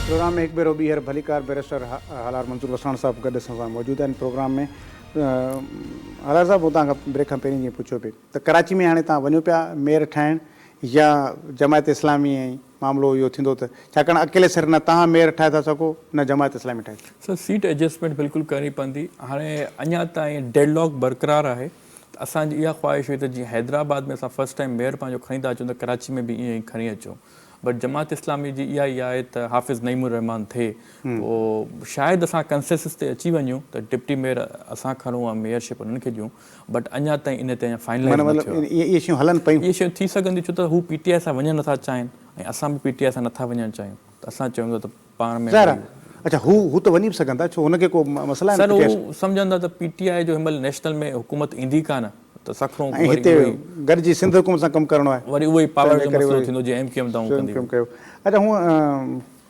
Programme में एक बेरो ॿीहर भलीकार बैरिस्टर हालार मंसूर वसाण साहब गॾु असां सां मौजूदु आहिनि प्रोग्राम में। हालार साहब, तव्हां खां ब्रेक खां पहिरीं जीअं पुछियो पिए त कराची में हाणे तव्हां वञो पिया मेयर ठाहिण या जमायत इस्लामी ऐं मामिलो इहो थींदो त छाकाणि अकेले सिर न तव्हां मेयर ठाहे था सघो न जमायत इस्लामी ठाहे सर सीट एडजस्टमेंट बिल्कुलु करणी पवंदी। हाणे अञा ताईं डेडलॉक बरक़रार आहे। त असांजी इहा ख़्वाहिश हुई त जीअं हैदराबाद में असां फस्ट टाइम मेयर पंहिंजो खणी था अचूं त कराची में बि ईअं ई खणी अचूं। बट जमात इस्लामी जी इहा ई आहे त हाफ़िज़ नईमुर रहमान थिए पोइ शायदि असां कंसेसिस ते अची वञूं त डिप्टी मेयर असां खणूं ऐं मेयरशिप उन्हनि खे ॾियूं। बट अञा ताईं इन ते फाइनलाइज़ न थियो आहे। इहे शयूं हलनि पियूं। इहे शयूं थी सघंदी छो त हू PTI सां वञणु नथा चाहिनि ऐं असां बि PTI सां नथा वञणु चाहियूं। त असां चऊं त पाण में अच्छा हू त वञी बि सघंदा, छो हुनखे को मसइला सर हू सम्झंदा त PTI जो हिनमहिल नेशनल में हुकूमत ईंदी कान त सखणो हिते गॾिजी सिंध हुकूमत सां कमु करणो आहे, वरी उहो ई पावर जो मसइलो थींदो जीअं MQM तां कयो। अच्छा हूअं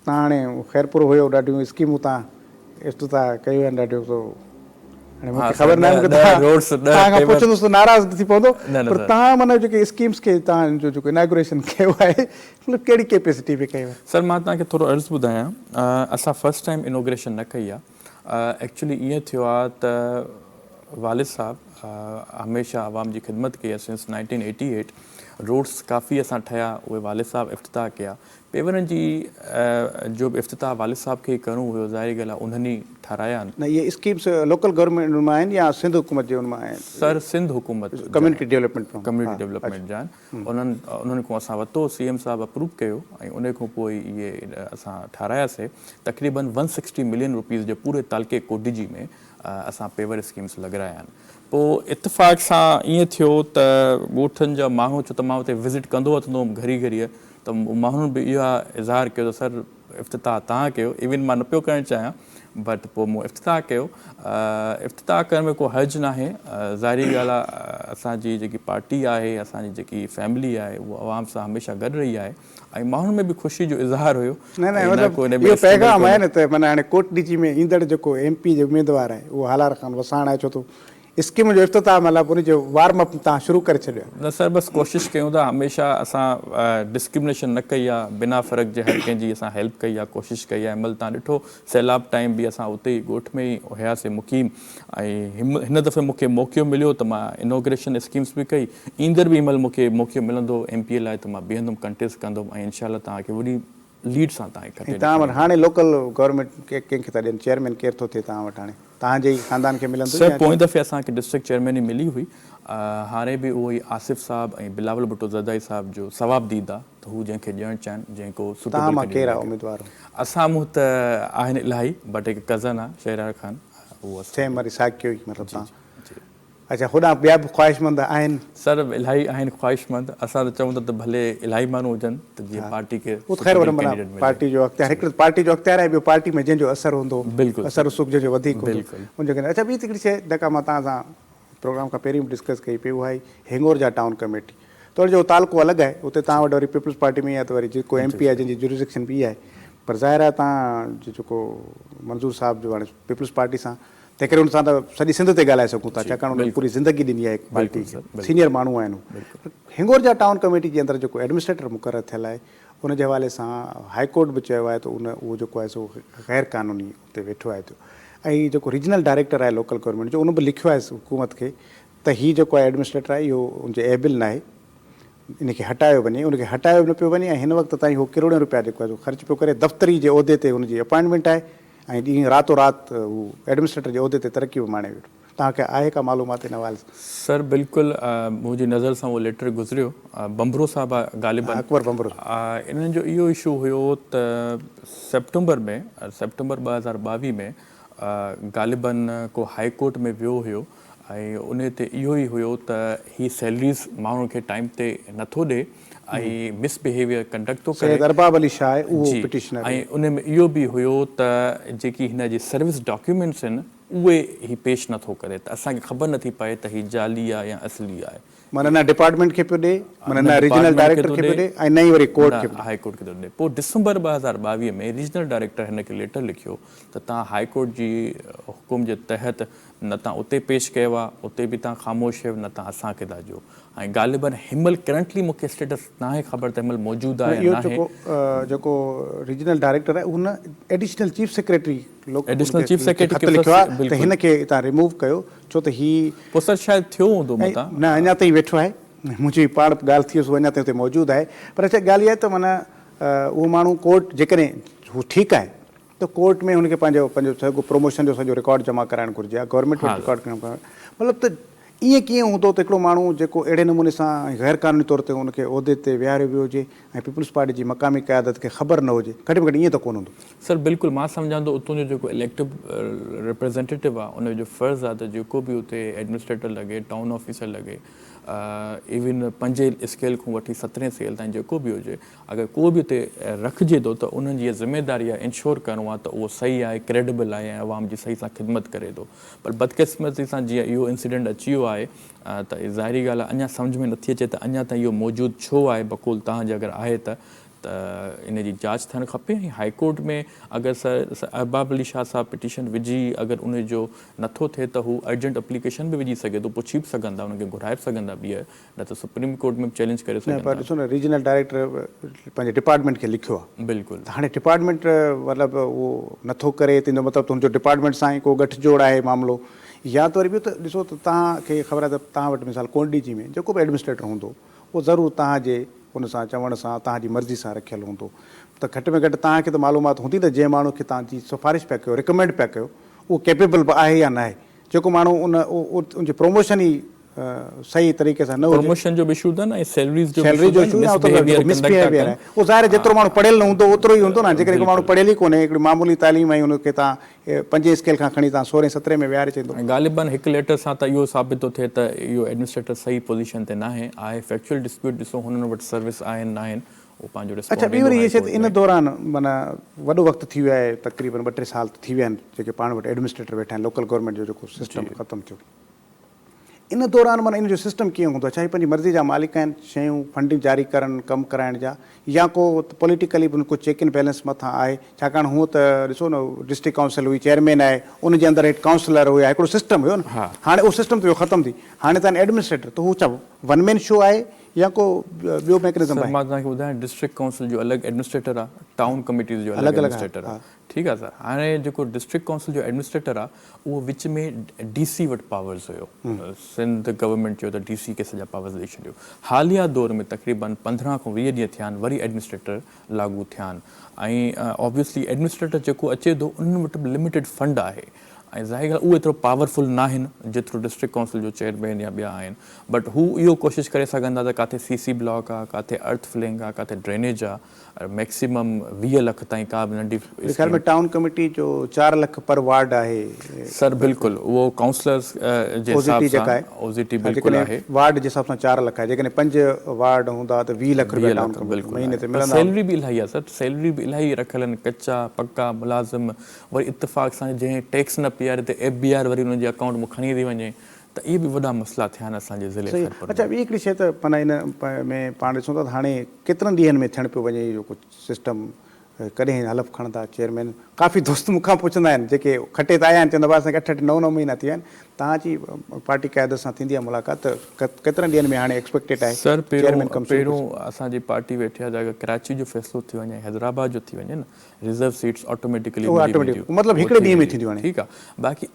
तव्हां हाणे ख़ैरपुर हुयो, ॾाढियूं स्कीमूं तव्हां इफ़्तिताह कयूं आहिनि ॾाढियूं, हाणे मूंखे ख़बर न आहे तव्हां खां पुछंदुसि त नाराज़ थी पवंदो, पर तव्हां माना जेके स्कीम्स खे तव्हांजो जेको इनाग्रेशन कयो आहे मतिलबु कहिड़ी कैपेसिटी में कयो आहे? सर मां तव्हांखे थोरो अर्ज़ु ॿुधायां। असां फस्ट टाइम इनोग्रेशन न कई आहे। एक्चुअली ईअं थियो आहे त वालिद साहब हमेशह आवाम जी ख़िदमत कई आहे सिंस 1988। रोड्स काफ़ी असां ठहिया, उहे वालिद साहब इफ़्तिताह कया। पेवरनि जी जो बि इफ़्तिताह वालिद साहब खे ई करिणो हुयो, ज़ाहिरी ॻाल्हि आहे उन्हनि ई ठाराया आहिनि। न इहे स्कीम्स लोकल गवर्नमेंट मां आहिनि या सिंध हुकूमत जे उनमां आहिनि? सर सिंध हुकूमत कम्युनिटी डेवलपमेंट जा आहिनि। उन्हनि खां असां वरितो, CM साहब अप्रूव कयो ऐं उन खां पोइ इहे असां ठारायासीं। तक़रीबन 160 मिलियन रुपीज़ जो पूरे तालके कोडिजी में असां पेवर स्कीम्स लॻाया आहिनि। पोइ इत्तेफ़ाक़ सां ईअं थियो त ॻोठनि जा माण्हू, छो त मां उते विज़िट कंदो वठंदो हुउमि घड़ी घड़ीअ, त माण्हुनि बि इहा इज़हार कयो त सर इफ़्तिताह तव्हां कयो। इवन मां न पियो करणु चाहियां, बट पोइ मूं इफ़्तिताह कयो। इफ़्तिताह करण में को हर्ज न आहे। ज़ाहिरी ॻाल्हि आहे असांजी जेकी पार्टी आहे, असांजी जेकी फैमिली आहे, उहा आवाम सां हमेशह गॾु रही आहे ऐं माण्हुनि में बि ख़ुशी जो इज़हार हुयो। इहो पैगाम आहे न त माना हाणे कोटडीजी में ईंदड़ जेको MP जो उमेदवार आहे उहो हालार ख़ान वसाण आहे, छो त स्कीम जो इफ़्तिताह मतिलबु उनजो वार्मअप तव्हां शुरू करे छॾियो। न सर बसि कोशिशि कयूं था, हमेशह असां डिस्क्रिमिनेशन न कई आहे, बिना फ़र्क़ु जे हर कंहिंजी असां हेल्प कई आहे, कोशिशि कई आहे। महिल तव्हां ॾिठो सैलाब टाइम बि असां उते ई ॻोठ में ई हुयासीं मुक़ीम ऐं हिन दफ़े मूंखे मौक़ो मिलियो त मां इनोग्रेशन स्कीम्स बि कई। ईंदड़ बि महिल मूंखे मौक़ो मिलंदो MP लाइ त मां बीहंदुमि, कंटेस्ट कंदुमि ऐं इनशाला तव्हांखे वॾी लीड सां तव्हांखे। तव्हां वटि हाणे लोकल गवर्नमेंट कंहिंखे था ॾियनि, चेयरमैन केरु थो थिए तव्हां वटि? हाणे तव्हांजे ई ख़ानदान खे मिलंदो? सर पोएं दफ़े असांखे डिस्ट्रिक्ट चेयरमैन ई मिली हुई। हाणे बि उहो ई आसिफ़ साहब ऐं बिलावल भुट्टो ज़रदारी साहब जो सवाब दीदा त हू जंहिंखे ॾियणु चाहिनि, जंहिंको उमेदवार असां मूं त आहिनि इलाही, बट हिकु कज़न आहे शहरार ख़ान, उहो सेम वरी साॻियो ई मतिलबु तव्हां। अच्छा होॾां ॿिया बि ख़्वाहिशमंद आहिनि? सर इलाही आहिनि ख़्वाहिशमंद। असां त चऊं था त भले इलाही माण्हू हुजनि त जीअं पार्टी खे पार्टी जो अख़्तियार, हिकिड़ो पार्टी जो अख़्तियार आहे, ॿियो पार्टी में जंहिंजो असरु हूंदो, बिल्कुलु असरु सुख जो वधीक हूंदो। अच्छा ॿी हिकिड़ी शइ जेका मां तव्हां सां प्रोग्राम खां पहिरीं बि डिस्कस कई पई, उहा आहे हिंगोर जा टाउन कमेटी। थोरो जो तालुको अलॻि आहे, उते तव्हां वटि वरी पीपल्स पार्टी में आहे त वरी जेको MP आहे जंहिंजी जुरिडिक्शन बि आहे, पर ज़ाहिर आहे तव्हां जेको मंज़ूर साहब जो हाणे पीपल्स पार्टी सां, तंहिं करे हुन सां त सॼी सिंध ते ॻाल्हाए सघूं था, छाकाणि हुन पूरी ज़िंदगी ॾिनी आहे पार्टी, सीनियर माण्हू आहिनि। हिंगोर जा टाउन कमेटी जे अंदरि जेको एडमिनिस्ट्रेटर मुक़ररु थियल आहे, उन जे हवाले सां हाई कोर्ट बि चयो आहे त उहो जेको आहे सो ग़ैर क़ानूनी उते वेठो आहे थियो। ऐं जेको रीजनल डायरेक्टर आहे लोकल गवर्नमेंट जो, उन बि लिखियो आहे हुकूमत खे त हीउ जेको आहे एडमिनिस्ट्रेटर आहे इहो उनजे एबिल न आहे, इनखे हटायो वञे। उनखे हटायो न पियो वञे ऐं हिन वक़्त ताईं उहो करोड़नि रुपया जेको आहे ख़र्चु पियो करे। दफ़्तरी जे उहिदे ते हुनजी अपॉइंटमेंट आहे ऐं ॾींहुं रातो राति हू एडमिनिस्ट्रेटर जे उहिदे ते तरक़ी बि माणे वेठो। तव्हांखे आहे का मालूमात इन हवाले सां? सर बिल्कुलु मुंहिंजी नज़र सां उहो लेटर गुज़रियो। बंबरो साहब आहे ग़ालिबन, अकबर बंबरो। इन्हनि जो इहो इशू हुयो त सेप्टेंबर 2022 में ग़ालिबन को हाई कोर्ट में वियो हुयो ऐं उन ते इहो ई हुयो त हीअ सैलरीज़ माण्हुनि खे टाइम ते नथो ॾिए ऐं मिसबिहेवियर कंडक्ट थो करे। अरबाब अली शाह आहे उहो पिटिशनर। ऐं उन में इहो बि हुयो त जेकी हिन जी सर्विस डॉक्यूमेंट्स आहिनि उहे ही पेश नथो करे, त असांखे ख़बर नथी पए त हीअ जाली आहे या असली आहे। माना न डिपार्टमेंट खे पियो ॾे, माना न रीजनल डायरेक्टर खे पियो ॾे ऐं न ई वरी कोर्ट खे हाई कोर्ट खे थो ॾे। पोइ डिसंबर 2022 में रीजनल डायरेक्टर हिन खे लेटर लिखियो त तव्हां हाई कोर्ट जी हुकुम जे तहत न तव्हां उते पेश कयो आहे, उते बि तव्हां ख़ामोश आहियो, न तव्हां असांखे था ॾियो। ऐं ॻाल्हिबन हिनमहिल करंटली मूंखे स्टेटस न आहे ख़बर त हिनमहिल मौजूदु आहे इहो जेको रीजनल डायरेक्टर आहे हुन additional chief secretary additional chief secretary ख़त लिखियो आहे त हिन खे तव्हां रिमूव कयो, छो त ही पोइ सर शायदि थियो हूंदो मतां न अञा ताईं वेठो आहे, मुंहिंजी पाण ॻाल्हि थी अञा ताईं हुते मौजूदु आहे। पर अच्छा ॻाल्हि इहा आहे त माना उहो माण्हू कोर्ट जेकॾहिं हू ठीकु आहे त कोर्ट में हुनखे पंहिंजो सॼो प्रमोशन जो सॼो रिकॉर्ड जमा कराइणु घुरिजे आहे, गवर्नमेंट वटि रिकॉर्ड करणु मतिलबु त ईअं कीअं हूंदो त हिकिड़ो माण्हू जेको अहिड़े नमूने सां गैर क़ानूनी तौर ते हुनखे उहिदे ते विहारियो वियो हुजे ऐं पीपल्स पार्टी जी मक़ामी क़यादत खे ख़बर न हुजे, घटि में घटि ईअं त कोन हूंदो। सर बिल्कुलु मां सम्झां थो उतां जो जेको इलेक्टिव रिप्रेज़ेंटेटिव आहे उनजो फ़र्ज़ु आहे त जेको बि उते एडमिनिस्ट्रेटर लॻे, टाउन ऑफिसर लॻे, इवन 5 स्केल खां वठी 17 स्केल ताईं जेको बि हुजे, अगरि को बि उते रखिजे थो त उन्हनि जी ज़िमेदारी आहे इंश्योर करिणो आहे त उहो सही आहे, क्रेडिबल आहे ऐं अवाम जी सही सां ख़िदमत करे थो। पर बदकिस्मती सां जीअं इहो इंसिडेंट अची वियो आहे त ज़ाहिरी ॻाल्हि आहे अञा सम्झ में नथी अचे त अञा ताईं इहो मौजूदु छो आहे, बक़ौल तव्हांजे अगरि आहे त इन जी जांच थियणु खपे। ऐं हाई कोर्ट में अगरि सर अहबाब अली शाह साहब पिटीशन विझी अगरि उनजो नथो थिए त हू अर्जेंट एप्लीकेशन बि विझी सघे थो, पुछी बि सघंदा, उनखे घुराए बि सघंदा ॿीहर, न त सुप्रीम कोर्ट में चैलेंज करे सघंदा। पर ॾिसो न रीजनल डायरेक्टर पंहिंजे डिपार्टमेंट खे लिखियो आहे, बिल्कुलु हाणे डिपार्टमेंट मतिलबु उहो नथो करे तंहिंजो मतिलबु तुंहिंजो डिपार्टमेंट सां ई को गठजोड़ आहे मामिलो, या त वरी ॿियो त ॾिसो त तव्हांखे ख़बर आहे त तव्हां वटि मिसाल कोंडी जी में जेको बि एडमिनिस्ट्रेटर हूंदो उहो ज़रूरु तव्हांजे हुन सां चवण सां तव्हांजी मर्ज़ी सां रखियलु हूंदो, त घटि में घटि तव्हांखे त मालूमात हूंदी त जंहिं माण्हू खे तव्हांजी सिफारिश पिया कयो, रिकमेंड पिया कयो, उहो कैपेबल बि आहे या न आहे। जेको माण्हू उनजी प्रमोशन ई सही तरीक़े सां न हुजे, प्रमोशन जो बि इशू अथनि ऐं सैलरी जो मिसबिहेवियर आहे, उहो ज़ाहिर जेतिरो माण्हू पढ़ियल न हूंदो ओतिरो ई हूंदो न। जेकॾहिं हिकु माण्हू पढ़ियल ई कोन्हे, हिकिड़ी मामूली तालीम आई, हुनखे तव्हां 5 स्केल खां खणी तव्हां 16-17 में विहारे छॾींदो। ग़ालिबन हिकु लेटर सां त इहो साबित थो थिए त इहो एडमिनिस्ट्रेटर सही पोज़ीशन ते न आहे फैक्चुअल डिस्प्यूट ॾिसो हुननि वटि सर्विस आहिनि न आहिनि, उहो पंहिंजो अच्छा ॿी वरी इहे शइ इन दौरान माना वॾो वक़्तु थी वियो आहे, तक़रीबन 2-3 साल थी विया आहिनि जेके पाण वटि एडमिनिस्ट्रेटर वेठा आहिनि, लोकल गवर्नमेंट जो जेको सिस्टम ख़तमु थियो, इन दौरान माना इन जो सिस्टम कीअं हूंदो आहे? छा पंहिंजी मर्ज़ी जा मालिक आहिनि शयूं फंडिंग जारी करनि, कमु कराइण जा, या को पॉलिटिकली बि को चेक एंड बैलेंस मथां आहे? छाकाणि हूअं त ॾिसो न डिस्ट्रिक्ट काउंसिल हुई, चेयरमैन आहे, उनजे अंदरि हेठि काउंसलर हुया, हिकिड़ो सिस्टम हुयो न, हाणे उहो सिस्टम त ख़तमु थी, हाणे तव्हां एडमिनिस्ट्रेटर त हू छा वन मैन शो आहे या को ॿियो मैकेनिज़म आहे? मां तव्हांखे ॿुधायां डिस्ट्रिक्ट काउंसिल जो अलॻि एडमिनिस्ट्रेटर आहे, टाउन कमिटीज़ जो अलॻि एडमिनिस्ट्रेटर आहे, ठीकु आहे सर। हाणे जेको डिस्ट्रिक्ट काउंसिल जो एडमिनिस्ट्रेटर आहे उहो विच में DC वटि पावर्स हुयो, सिंध गवर्नमेंट जो त DC खे सॼा पावर्स ॾेई छॾियो। हालिया दौर में तक़रीबन 15 खां 20 ॾींहं थिया आहिनि वरी एडमिनिस्ट्रेटर लागू थिया आहिनि, ऐं ऑब्वियसली एडमिनिस्ट्रेटर जेको अचे थो उन्हनि वटि बि लिमिटेड फंड आहे, ऐं ज़ाहिर ॻाल्हि उहे एतिरो पावरफुल न आहिनि जेतिरो डिस्ट्रिक्ट काउंसिल जो चेयरमैन या ॿिया आहिनि, बट हू इहो कोशिशि करे सघंदा त किथे CC ब्लॉक आहे, किथे अर्थ फिलिंग आहे, किथे ड्रेनेज आहे, मैक्सिमम 20 लख ताईं का बि नंढी ख़्याल में टाउन कमिटी जो 4 लख पर वार्ड आहे सर। बिल्कुलु उहो काउंसलर्स जे हिसाब सां OZT बिल्कुलु आहे, वार्ड जे हिसाब सां 4 लख आहे, जेकॾहिं 5 वार्ड हूंदा त 20 लख रुपया टाउन कमिटी महीने ते मिलंदा। सैलरी बि इलाही आहे सर, सैलरी बि इलाही रखियल आहिनि, कच्चा पक्का मुलाज़िम, वरी इतफ़ाक़ सां जंहिं टैक्स न पीआरे त FBI वरी हुनजे अकाउंट में खणी थी वञे, त इहे बि वॾा मसइला थिया आहिनि असांजे ज़िले में। अच्छा ॿी हिकिड़ी शइ त माना इन में पाण ॾिसूं था त हाणे केतिरनि ॾींहंनि में थियणु पियो वञे इहो कुझु सिस्टम, कॾहिं हलफ़ खणंदा चेयरमैन? काफ़ी दोस्त मूंखां पुछंदा आहिनि जेके खटे त आया आहिनि, चवंदा असांखे 8-8, 9-9 महीना थी विया आहिनि, तव्हांजी पार्टी क़यादत सां थींदी आहे मुलाक़ात, त केतिरनि ॾींहंनि में हाणे एक्सपेक्टेड आहे? सर पहिरियों असांजी पार्टी वेठी आहे, अगरि कराची जो फ़ैसिलो थी वञे, हैदराबाद जो थी वञे न, रिज़र्व सीट्स ऑटोमेटिकली मतिलबु हिकिड़े ॾींहं में थींदियूं, ठीकु आहे। बाक़ी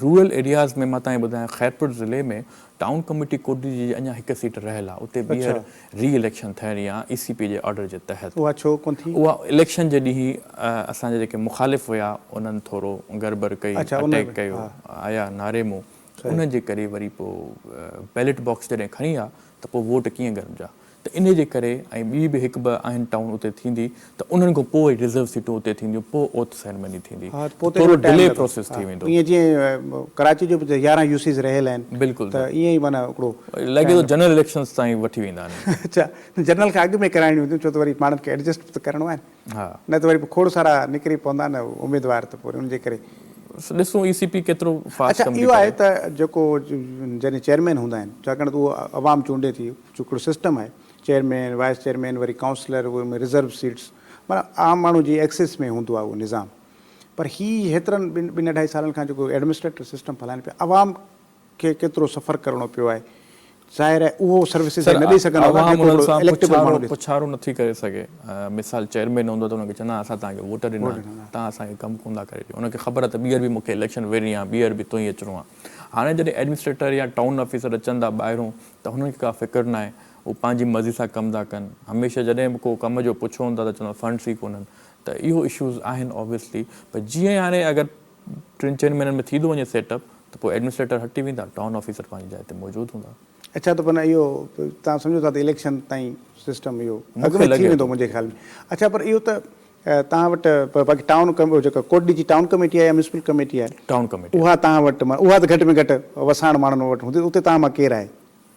रूरल एरियाज़ में मां तव्हांखे ॿुधायां खैरपुर ज़िले में टाउन कमिटी कोडी जी अञा 1 सीट रहियल आहे, उते ॿीहर री इलेक्शन थियणी आहे ECP जे ऑर्डर जे तहत। उहा छो कोन थी? उहा इलेक्शन जे ॾींहुं असांजे जेके मुखालिफ़ हुया उन्हनि थोरो गड़बड़ कई, अटैक कयो, आया नारे मूं, उनजे करे वरी पोइ बैलेट बॉक्स जॾहिं खणी आहे त पोइ वोट कीअं घुरिजा, त इन जे करे ऐं ॿी बि 1-2 आहिनि टाउन उते थींदी, त उन्हनि खां पोइ रिज़र्व सीटूं उते थींदियूं, पोइ ओथ सेरेमनी थींदी, थोरो डिले प्रोसेस थी वेंदो। ईअं जीअं कराची जो 11 UCs रहियल आहिनि, बिल्कुलु, त ईअं ई माना हिकिड़ो लॻे थो जनरल इलेक्शंस ताईं वठी वेंदा आहिनि। अच्छा, जनरल खां अॻु में कराइणियूं हूंदियूं, छो त वरी माण्हुनि खे एडजस्ट त करिणो आहे, न त वरी खोड़ सारा निकिरी पवंदा न उमेदवार, त पोइ उनजे करे ॾिसूं ECP केतिरो फास्ट अच्छा कमु इहो आहे त जेको जॾहिं चेयरमैन हूंदा आहिनि छाकाणि त उहो अवाम चूंडे थी हिकिड़ो सिस्टम आहे चेयरमैन वाइस चेयरमैन वरी काउंसलर उहे में रिज़र्व सीट्स माना आम माण्हू जी एक्सेस में हूंदो आहे उहो निज़ाम पर हीअ हेतिरनि ॿिनि अढाई सालनि खां जेको एडमिनिस्ट्रेटिव सिस्टम हलाइनि पिया अवाम खे केतिरो सफ़र करिणो पियो आहे ज़ाहिर आहे उहो सर्विसिस न ॾेई सघंदो पुछारो नथी करे सघे मिसाल चेयरमैन हूंदो त हुनखे चवंदा असां तव्हांखे वोट ॾिना तव्हां असांखे कमु कोन था करे ॾियो हुनखे ख़बर आहे त ॿीहर बि मूंखे इलेक्शन वेरणी आहे ॿीहर बि तो ई अचिणो आहे हाणे जॾहिं एडमिनिस्ट्रेटर या टाउन ऑफिसर अचनि था ॿाहिरों त हुननि खे का फ़िक्र न आहे उहे पंहिंजी मर्ज़ी सां कमु था कनि हमेशह जॾहिं बि को कम जो पुछो हूंदो आहे त चवंदा फंड्स ई कोन्हनि त इहो इशूज़ आहिनि ऑब्वियसली पर जीअं ई हाणे अगरि 3-4 महीननि में थी थो वञे सेटअप त पोइ एडमिनिस्ट्रेटर हटी वेंदा टाउन ऑफिसर पंहिंजी जाइ ते मौजूदु हूंदा अच्छा त माना इहो तव्हां सम्झो था त इलेक्शन ताईं सिस्टम इहो अॻु में थी वेंदो मुंहिंजे ख़्याल में अच्छा पर इहो त तव्हां वटि बाक़ी टाउन जेका कोटड़ी जी टाउन कमेटी आहे या म्यूनिसिपल कमेटी आहे टाउन कमेटी उहा तव्हां वटि उहा त घटि में घटि वसाइण माण्हुनि वटि हूंदी उते तव्हां मां केरु आहे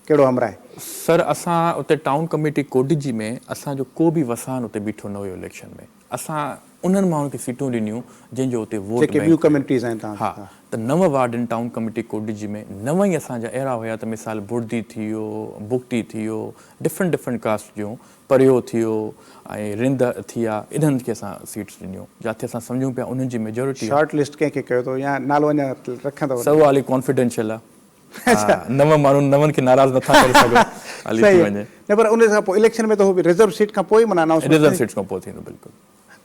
कहिड़ो अमर आहे सर असां उते टाउन कमेटी कोटड़ी में असांजो को बि वसान उते बीठो न हुयो इलेक्शन में असां उन्हनि माण्हुनि खे सीटूं ॾिनियूं जंहिंजो उते वोट ॿियूं कम्यूनिटीज़ आहिनि तव्हां हा त 9 वार्ड आहिनि टाउन कमेटी कोटड़ी में 9 ई असांजा अहिड़ा हुया त मिसाल बुर्दी थी वियो बुगटी थी वियो डिफरेंट कास्ट जूं परियो थी वियो ऐं रिंद थी विया इन्हनि खे असां सीट्स ॾिनियूं जिते असां सम्झूं पिया उन्हनि जी मेजोरिटी शॉर्ट लिस्ट कंहिंखे कयो अथव या नालो अञा रखंदव सभु हाली कॉन्फिडेंशियल आहे 9 माण्हू 9 खे नाराज़ नथा करे सघो हाली थी वञे न पर उन खां पोइ इलेक्शन में त उहो बि रिज़र्व सीट खां पोइ माना रिज़र्व सीट्स खां पोइ थींदो बिल्कुलु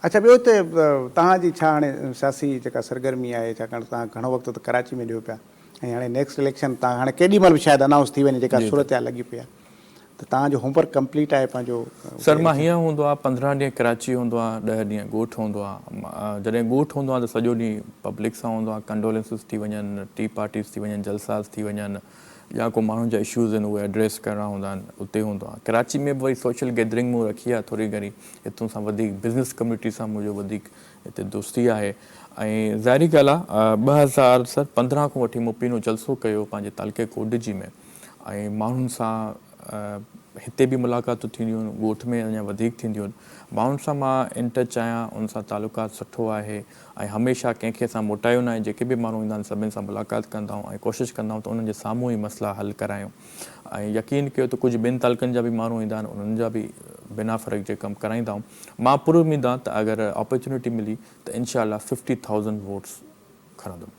अच्छा ॿियो हिते तव्हांजी छा हाणे सियासी जेका सरगर्मी आहे छाकाणि तव्हां घणो वक़्तु त कराची में ॾियो पिया ऐं हाणे नेक्स्ट इलेक्शन तव्हां हाणे केॾी महिल बि शायदि अनाउंस थी वञे जेका सूरत आहे लॻी पई आहे त तव्हांजो होमवर्क कंप्लीट आहे पंहिंजो सर मां हीअं हूंदो आहे 15 ॾींहं कराची हूंदो आहे 10 ॾींहं ॻोठु हूंदो आहे जॾहिं ॻोठु हूंदो आहे त सॼो ॾींहुं पब्लिक सां हूंदो आहे कंडोलेंसिस थी वञनि टी पार्टीज़ थी वञनि जलसाज़ थी वञनि या को माण्हुनि जा इशूज़ आहिनि उहे एड्रेस करणा हूंदा आहिनि उते हूंदो आहे कराची में बि वरी सोशल गैदरिंग मूं रखी आहे थोरी घणी हितां सां वधीक बिज़नेस कम्यूनिटी सां मुंहिंजो वधीक हिते दोस्ती आहे ऐं ज़ाहिरी ॻाल्हि आहे 2015 खां वठी मूं पीनो जलसो कयो पंहिंजे तालके कोटड़ी में ऐं माण्हुनि सां हिते बि मुलाक़ातूं थींदियूं आहिनि ॻोठ में अञा वधीक थींदियूं आहिनि माण्हुनि सां मां इन टच आहियां उन सां तालुकात सुठो आहे ऐं हमेशह कंहिंखे असां मोटायो न आहे जेके बि माण्हू ईंदा आहिनि सभिनि सां मुलाक़ात कंदा आहियूं ऐं कोशिशि कंदा आहियूं त उन्हनि जे साम्हूं ई मसइला हल करायूं ऐं यकीन कयो त कुझु ॿिनि तालुकनि जा बि माण्हू ईंदा आहिनि उन्हनि जा बि बिना फ़र्क़ु जे कमु कराईंदा आहियूं मां पूरो उमीद आहे त अगरि अपॉर्चुनिटी मिली त इनशाला 50,000 वोट्स खणंदुमि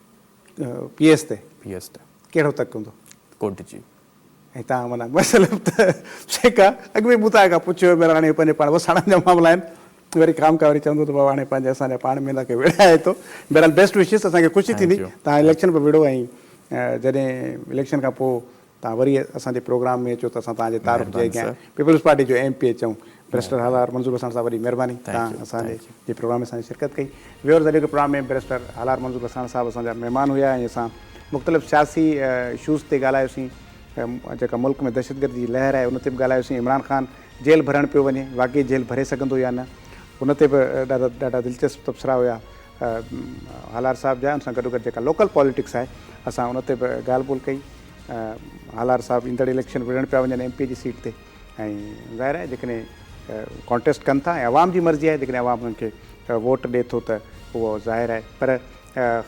PS ते कहिड़ो तक हूंदो कोटड़ी जी ऐं तव्हां माना मसइलो त जेका अॻु में मूं तव्हां खां पुछियो हाणे पंहिंजे पाण वसाइण जा मामला आहिनि वरी खाम खां वरी चवंदो त बाबा हाणे पंहिंजे असांजा पाण में हिनखे विड़हाए थो बहरहाल बेस्ट विशिस असांखे ख़ुशी थींदी तव्हां इलेक्शन पे विड़ो ऐं जॾहिं इलेक्शन खां पोइ तव्हां वरी असांजे प्रोग्राम में अचो त असां तव्हांजे तारीफ़ जे अॻियां पीपल्स पार्टी जो MP चऊं बैरिस्टर हालार मंज़ूर हसन साहब वरी महिरबानी तव्हां असांजे प्रोग्राम में असांजी शिरकत कई व्यूअर्स अॼु प्रोग्राम में बैरिस्टर हालार मंज़ूर हसन साहब असांजा महिमान हुया ऐं असां मुख़्तलिफ़ सियासी इशूज़ ते ॻाल्हायोसीं जेका मुल्क में दहशतगर्दी जी लहर आहे उन ते बि ॻाल्हायोसीं इमरान ख़ान जेल भरणु पियो वञे वाक़ई जेल भरे सघंदो या न उन ते बि ॾाढा दिलचस्प तबसरा हुया हालार साहिब जा उन सां गॾोगॾु जेका लोकल पॉलिटिक्स आहे असां उन ते बि ॻाल्हि ॿोल कई हालार साहिब ईंदड़ इलेक्शन विढ़णु पिया वञनि MP जी सीट ते ऐं ज़ाहिर आहे जेकॾहिं कॉन्टेस्ट कनि था ऐं अवाम जी मर्ज़ी आहे जेकॾहिं अवाम उन्हनि खे वोट ॾिए थो त उहो ज़ाहिर आहे पर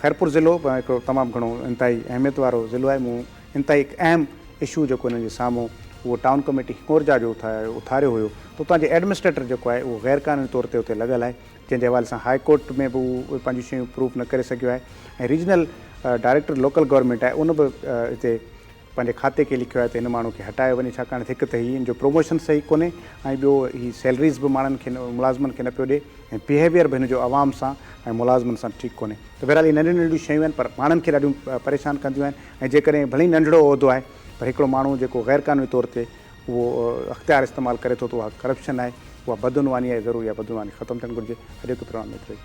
ख़ैरपुर ज़िलो हिकिड़ो तमामु घणो इंतिहाई अहमियत वारो ज़िलो आहे मूं इंतिहाई अहम इशू जेको हिननि जे साम्हूं उहो टाउन कमेटी हिंगोरजा जो उथारियो हुयो त उतां जे एडमिनिस्ट्रेटर जेको आहे उहो गैर क़ानूनी तौर ते उते लॻल आहे जंहिंजे हवाले सां हाई कोर्ट में बि उहो पंहिंजूं शयूं प्रूफ न करे सघियो आहे ऐं रीजनल डायरेक्टर लोकल गवर्नमेंट आहे उन बि हिते पंहिंजे खाते खे लिखियो आहे त हिन माण्हू खे हटायो वञे छाकाणि हिकु त हिन जो प्रमोशन सही कोन्हे ऐं ॿियो हीअ सैलरीज़ बि माण्हुनि खे मुलाज़िमनि खे न पियो ॾिए ऐं बिहेवियर बि हिन जो आवाम सां ऐं मुलाज़िमनि सां ठीकु कोन्हे त बहरहाल इहे नंढियूं नंढियूं शयूं आहिनि पर माण्हुनि खे ॾाढियूं परेशान कंदियूं आहिनि ऐं जेकॾहिं भली नंढिड़ो उहिदो आहे पर हिकिड़ो माण्हू जेको गैर क़ानूनी तौर ते उहो अख़्तियार इस्तेमालु करे थो त उहा करप्शन आहे उहा बदनवानी आहे ज़रूरी आहे बदनवानी ख़तमु थियणु घुरिजे अॼु प्रोग्राम में एतिरो ई